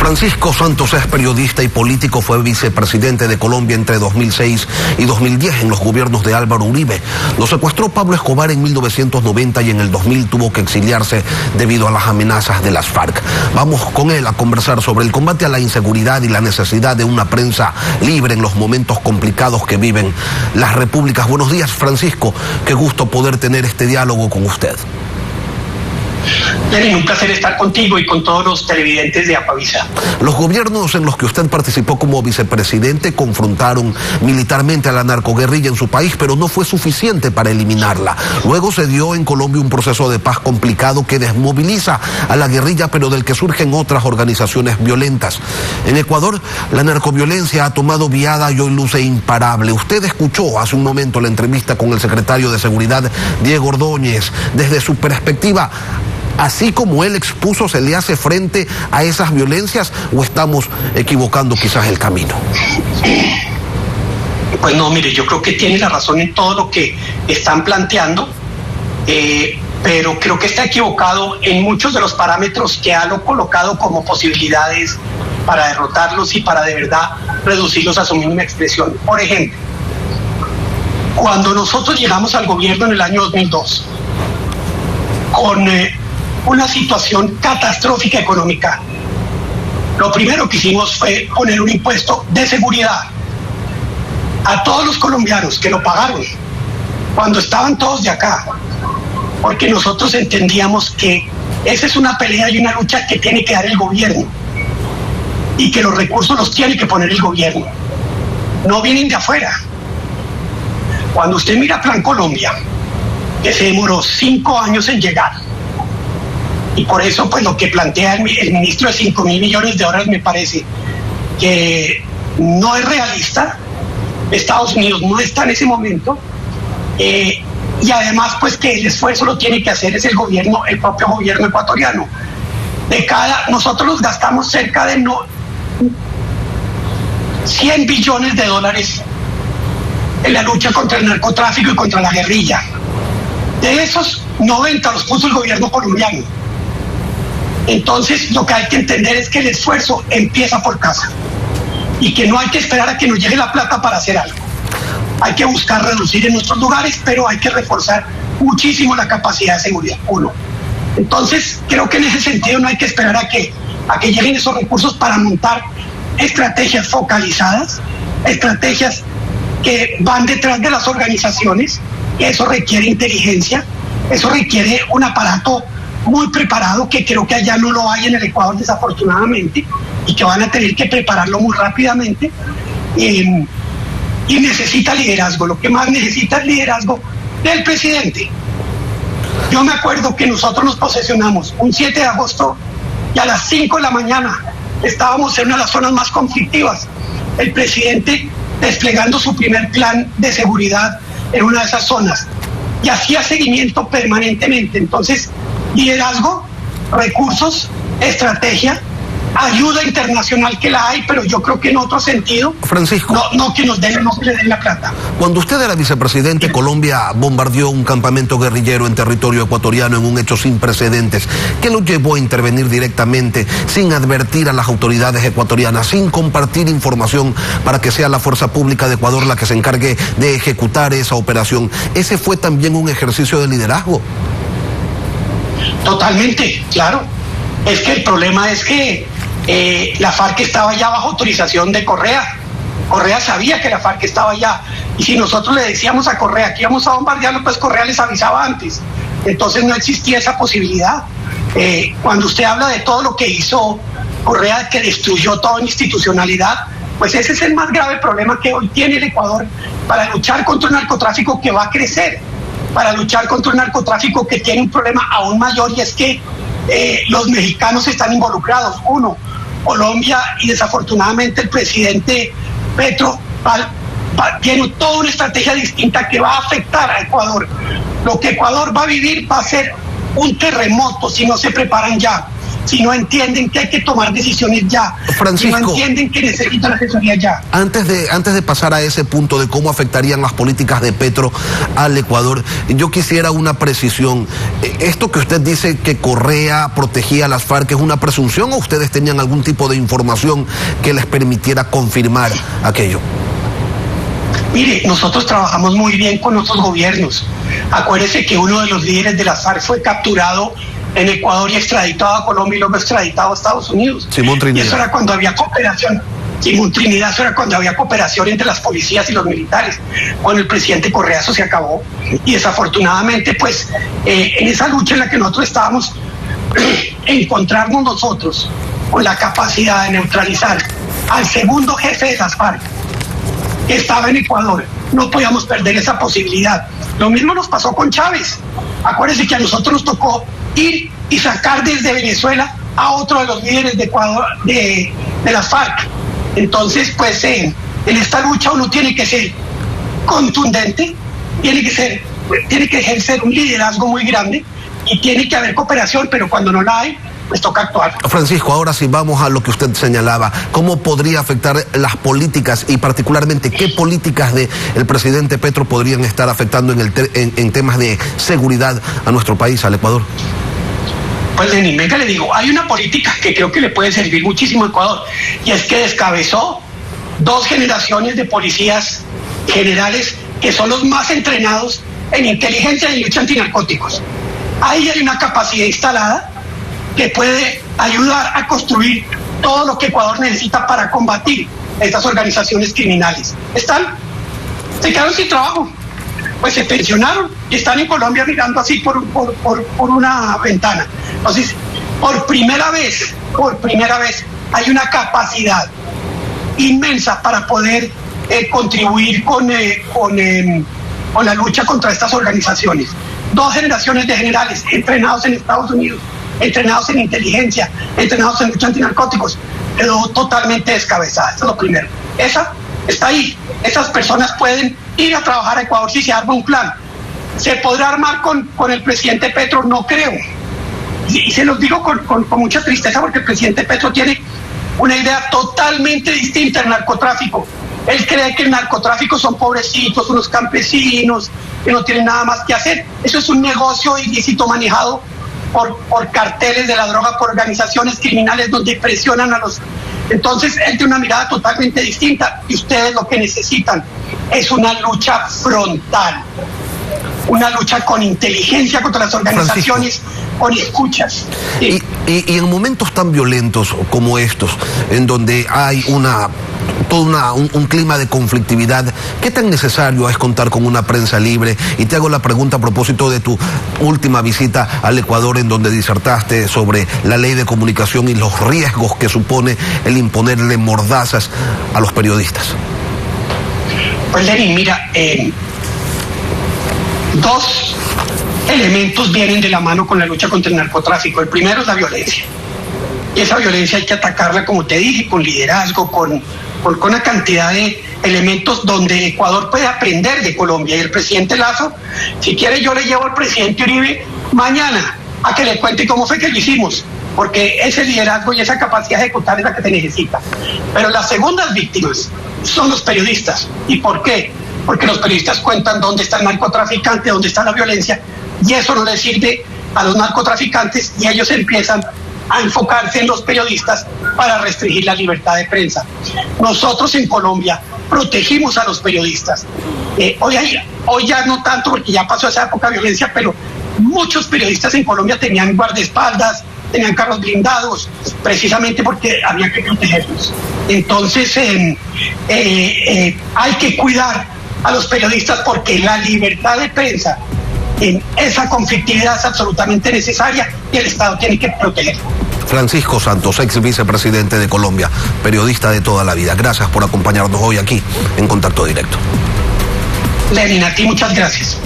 Francisco Santos es periodista y político, fue vicepresidente de Colombia entre 2006 y 2010 en los gobiernos de Álvaro Uribe. Lo secuestró Pablo Escobar en 1990 y en el 2000 tuvo que exiliarse debido a las amenazas de las FARC. Vamos con él a conversar sobre el combate a la inseguridad y la necesidad de una prensa libre en los momentos complicados que viven las repúblicas. Buenos días, Francisco. Qué gusto poder tener este diálogo con usted. Lenin, un placer estar contigo y con todos los televidentes de Apavisa. Los gobiernos en los que usted participó como vicepresidente confrontaron militarmente a la narcoguerrilla en su país, pero no fue suficiente para eliminarla. Luego se dio en Colombia un proceso de paz complicado que desmoviliza a la guerrilla, pero del que surgen otras organizaciones violentas. En Ecuador, la narcoviolencia ha tomado viada y hoy luce imparable. Usted escuchó hace un momento la entrevista con el secretario de Seguridad, Diego Ordóñez. Desde su perspectiva, así como él expuso, ¿se le hace frente a esas violencias o estamos equivocando quizás el camino? Pues no, mire, yo creo que tiene la razón en todo lo que están planteando, pero creo que está equivocado en muchos de los parámetros que ha colocado como posibilidades para derrotarlos y para de verdad reducirlos a su mínima expresión. Por ejemplo, cuando nosotros llegamos al gobierno en el año 2002, con una situación catastrófica económica, lo primero que hicimos fue poner un impuesto de seguridad a todos los colombianos que lo pagaron cuando estaban todos de acá, porque nosotros entendíamos que esa es una pelea y una lucha que tiene que dar el gobierno y que los recursos los tiene que poner el gobierno, no vienen de afuera. Cuando usted mira Plan Colombia, que se demoró 5 años en llegar, y por eso pues lo que plantea el ministro de 5.000 millones de dólares me parece que no es realista. Estados Unidos no está en ese momento, y además pues que el esfuerzo lo tiene que hacer es el propio gobierno ecuatoriano. Nosotros nos gastamos cerca de 100 billones de dólares en la lucha contra el narcotráfico y contra la guerrilla. De esos, 90 los puso el gobierno colombiano. Entonces, lo que hay que entender es que el esfuerzo empieza por casa y que no hay que esperar a que nos llegue la plata para hacer algo. Hay que buscar reducir en nuestros lugares, pero hay que reforzar muchísimo la capacidad de seguridad. Entonces, creo que en ese sentido no hay que esperar a que lleguen esos recursos para montar estrategias focalizadas, estrategias que van detrás de las organizaciones. Eso requiere inteligencia, eso requiere un aparato muy preparado, que creo que allá no lo hay en el Ecuador desafortunadamente, y que van a tener que prepararlo muy rápidamente, y necesita liderazgo. Lo que más necesita es liderazgo del presidente. Yo me acuerdo que nosotros nos posesionamos un 7 de agosto y a las 5 de la mañana estábamos en una de las zonas más conflictivas, el presidente desplegando su primer plan de seguridad en una de esas zonas, y hacía seguimiento permanentemente. Entonces, liderazgo, recursos, estrategia, ayuda internacional que la hay, pero yo creo que en otro sentido, Francisco, no que nos den la plata. Cuando usted era vicepresidente, Colombia bombardeó un campamento guerrillero en territorio ecuatoriano en un hecho sin precedentes. ¿Qué lo llevó a intervenir directamente, sin advertir a las autoridades ecuatorianas, sin compartir información para que sea la fuerza pública de Ecuador la que se encargue de ejecutar esa operación? ¿Ese fue también un ejercicio de liderazgo? Totalmente, claro. Es que el problema es que la FARC estaba ya bajo autorización de Correa. Correa sabía que la FARC estaba allá, y si nosotros le decíamos a Correa que íbamos a bombardearlo, pues Correa les avisaba antes. Entonces no existía esa posibilidad. Cuando usted habla de todo lo que hizo Correa, que destruyó toda institucionalidad, pues ese es el más grave problema que hoy tiene el Ecuador para luchar contra un narcotráfico que va a crecer, para luchar contra un narcotráfico que tiene un problema aún mayor, y es que los mexicanos están involucrados. Colombia, y desafortunadamente el presidente Petro tiene toda una estrategia distinta que va a afectar a Ecuador. Lo que Ecuador va a vivir va a ser un terremoto si no se preparan ya. si no entienden que hay que tomar decisiones ya, Francisco, si no entienden que necesitan asesoría ya. Antes de pasar a ese punto de cómo afectarían las políticas de Petro al Ecuador, yo quisiera una precisión. ¿Esto que usted dice que Correa protegía a las FARC es una presunción o ustedes tenían algún tipo de información que les permitiera confirmar aquello? Mire, nosotros trabajamos muy bien con otros gobiernos. Acuérdese que uno de los líderes de las FARC fue capturado en Ecuador y extraditado a Colombia y luego extraditado a Estados Unidos. Simón Trinidad. Y eso era cuando había cooperación. Simón Trinidad, eso era cuando había cooperación entre las policías y los militares. Con el presidente Correa eso se acabó. Y desafortunadamente, pues, en esa lucha en la que nosotros estábamos, encontrarnos nosotros con la capacidad de neutralizar al segundo jefe de las FARC, que estaba en Ecuador, no podíamos perder esa posibilidad. Lo mismo nos pasó con Chávez. Acuérdense que a nosotros nos tocó ir y sacar desde Venezuela a otro de los líderes de Ecuador, de las FARC. Entonces, pues, en esta lucha uno tiene que ser contundente, tiene que ejercer un liderazgo muy grande y tiene que haber cooperación, pero cuando no la hay, pues toca actuar. Francisco, ahora sí vamos a lo que usted señalaba. ¿Cómo podría afectar las políticas y particularmente qué políticas del presidente Petro podrían estar afectando en temas de seguridad a nuestro país, al Ecuador? Pues Lenín, venga, le digo, hay una política que creo que le puede servir muchísimo a Ecuador, y es que descabezó 2 generaciones de policías generales que son los más entrenados en inteligencia y lucha antinarcóticos. Ahí hay una capacidad instalada que puede ayudar a construir todo lo que Ecuador necesita para combatir estas organizaciones criminales. Se quedaron sin trabajo, pues se pensionaron y están en Colombia mirando así por una ventana. Entonces, por primera vez hay una capacidad inmensa para poder contribuir con la lucha contra estas organizaciones. 2 generaciones de generales entrenados en Estados Unidos, entrenados en inteligencia, entrenados en lucha antinarcóticos, quedó totalmente descabezada. Eso es lo primero. Esa está ahí. Esas personas pueden ir a trabajar a Ecuador si se arma un plan. ¿Se podrá armar con el presidente Petro? No creo. Y se los digo con mucha tristeza, porque el presidente Petro tiene una idea totalmente distinta del narcotráfico. Él cree que el narcotráfico son pobrecitos, unos campesinos que no tienen nada más que hacer. Eso es un negocio ilícito manejado por carteles de la droga, por organizaciones criminales donde presionan a los... Entonces, él tiene una mirada totalmente distinta, y ustedes lo que necesitan es una lucha frontal, una lucha con inteligencia contra las organizaciones, Francisco, con escuchas. ¿Sí? Y en momentos tan violentos como estos, en donde hay un clima de conflictividad, ¿qué tan necesario es contar con una prensa libre? Y te hago la pregunta a propósito de tu última visita al Ecuador, en donde disertaste sobre la ley de comunicación y los riesgos que supone el imponerle mordazas a los periodistas. Pues Lenín, mira, 2 elementos vienen de la mano con la lucha contra el narcotráfico. El primero es la violencia. Y esa violencia hay que atacarla, como te dije, con liderazgo, con una cantidad de elementos donde Ecuador puede aprender de Colombia. Y el presidente Lazo, si quiere, yo le llevo al presidente Uribe mañana a que le cuente cómo fue que lo hicimos, porque ese liderazgo y esa capacidad de ejecutar es la que se necesita. Pero las segundas víctimas son los periodistas. ¿Y por qué? Porque los periodistas cuentan dónde está el narcotraficante, dónde está la violencia, y eso no les sirve a los narcotraficantes, y ellos empiezan a enfocarse en los periodistas para restringir la libertad de prensa. Nosotros en Colombia protegimos a los periodistas. Hoy ya no tanto, porque ya pasó esa época de violencia, pero muchos periodistas en Colombia tenían guardaespaldas, tenían carros blindados, precisamente porque había que protegerlos. Entonces hay que cuidar a los periodistas, porque la libertad de prensa en esa conflictividad es absolutamente necesaria y el Estado tiene que protegerlo. Francisco Santos, ex vicepresidente de Colombia, periodista de toda la vida. Gracias por acompañarnos hoy aquí en Contacto Directo. Lenín, a ti muchas gracias.